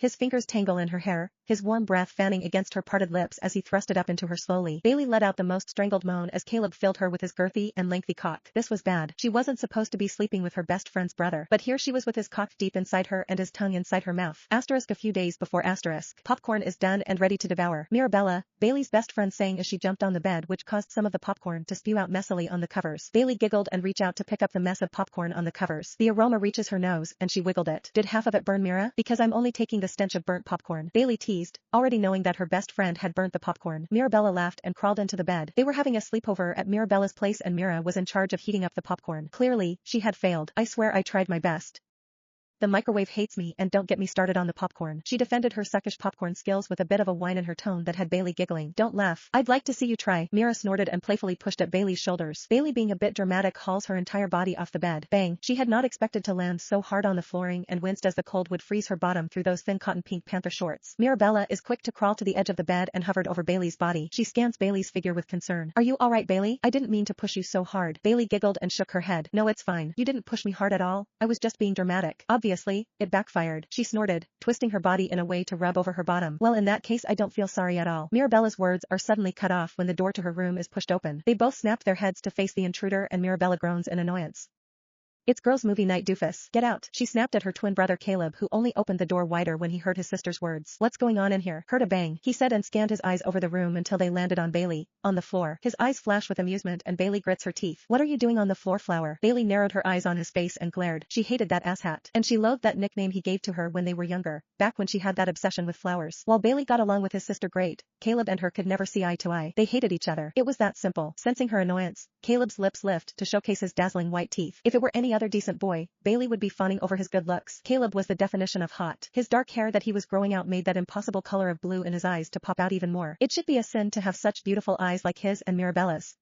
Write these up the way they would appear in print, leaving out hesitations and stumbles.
His fingers tangle in her hair, his warm breath fanning against her parted lips as he thrust it up into her slowly. Bailey let out the most strangled moan as Caleb filled her with his girthy and lengthy cock. This was bad. She wasn't supposed to be sleeping with her best friend's brother, but here she was with his cock deep inside her and his tongue inside her mouth. Asterisk a few days before asterisk. Popcorn is done and ready to devour. Mirabella, Bailey's best friend, sang as she jumped on the bed, which caused some of the popcorn to spew out messily on the covers. Bailey giggled and reached out to pick up the mess of popcorn on the covers. The aroma reaches her nose and she wiggled it. Did half of it burn, Mira? Because I'm only taking the stench of burnt popcorn, Bailey teased, already knowing that her best friend had burnt the popcorn. Mirabella laughed and crawled into the bed. They were having a sleepover at Mirabella's place and Mira was in charge of heating up the popcorn. Clearly, she had failed. I swear I tried my best. The microwave hates me and don't get me started on the popcorn. She defended her suckish popcorn skills with a bit of a whine in her tone that had Bailey giggling. Don't laugh. I'd like to see you try. Mira snorted and playfully pushed at Bailey's shoulders. Bailey, being a bit dramatic, hauls her entire body off the bed. Bang. She had not expected to land so hard on the flooring and winced as the cold would freeze her bottom through those thin cotton pink panther shorts. Mirabella is quick to crawl to the edge of the bed and hovered over Bailey's body. She scans Bailey's figure with concern. Are you alright, Bailey? I didn't mean to push you so hard. Bailey giggled and shook her head. No, it's fine. You didn't push me hard at all. I was just being dramatic. Obviously, it backfired. She snorted, twisting her body in a way to rub over her bottom. Well, in that case I don't feel sorry at all. Mirabella's words are suddenly cut off when the door to her room is pushed open. They both snapped their heads to face the intruder and Mirabella groans in annoyance. It's girls' movie night, doofus. Get out. She snapped at her twin brother Caleb, who only opened the door wider when he heard his sister's words. What's going on in here? Heard a bang, he said and scanned his eyes over the room until they landed on Bailey, on the floor. His eyes flash with amusement and Bailey grits her teeth. What are you doing on the floor, Flower? Bailey narrowed her eyes on his face and glared. She hated that asshat. And she loathed that nickname he gave to her when they were younger, back when she had that obsession with flowers. While Bailey got along with his sister great, Caleb and her could never see eye to eye. They hated each other. It was that simple. Sensing her annoyance, Caleb's lips lift to showcase his dazzling white teeth. If it were any other decent boy, Bailey would be fawning over his good looks. Caleb was the definition of hot. His dark hair that he was growing out made that impossible color of blue in his eyes to pop out even more. It should be a sin to have such beautiful eyes like his and Mirabella's.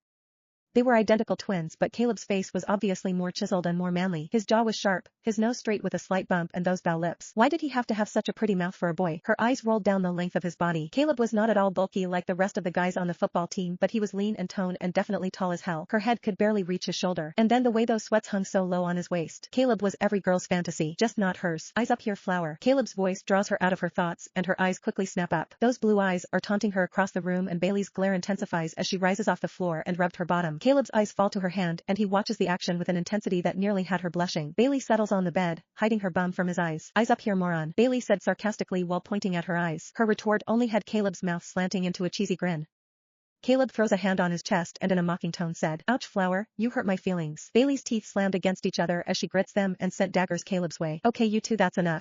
They were identical twins, but Caleb's face was obviously more chiseled and more manly. His jaw was sharp, his nose straight with a slight bump and those bow lips. Why did he have to have such a pretty mouth for a boy? Her eyes rolled down the length of his body. Caleb was not at all bulky like the rest of the guys on the football team, but he was lean and toned and definitely tall as hell. Her head could barely reach his shoulder. And then the way those sweats hung so low on his waist. Caleb was every girl's fantasy, just not hers. Eyes up here, Flower. Caleb's voice draws her out of her thoughts and her eyes quickly snap up. Those blue eyes are taunting her across the room and Bailey's glare intensifies as she rises off the floor and rubbed her bottom. Caleb's eyes fall to her hand and he watches the action with an intensity that nearly had her blushing. Bailey settles on the bed, hiding her bum from his eyes. Eyes up here, moron, Bailey said sarcastically while pointing at her eyes. Her retort only had Caleb's mouth slanting into a cheesy grin. Caleb throws a hand on his chest and in a mocking tone said, Ouch, Flower, you hurt my feelings. Bailey's teeth slammed against each other as she grits them and sent daggers Caleb's way. Okay, you two, that's enough.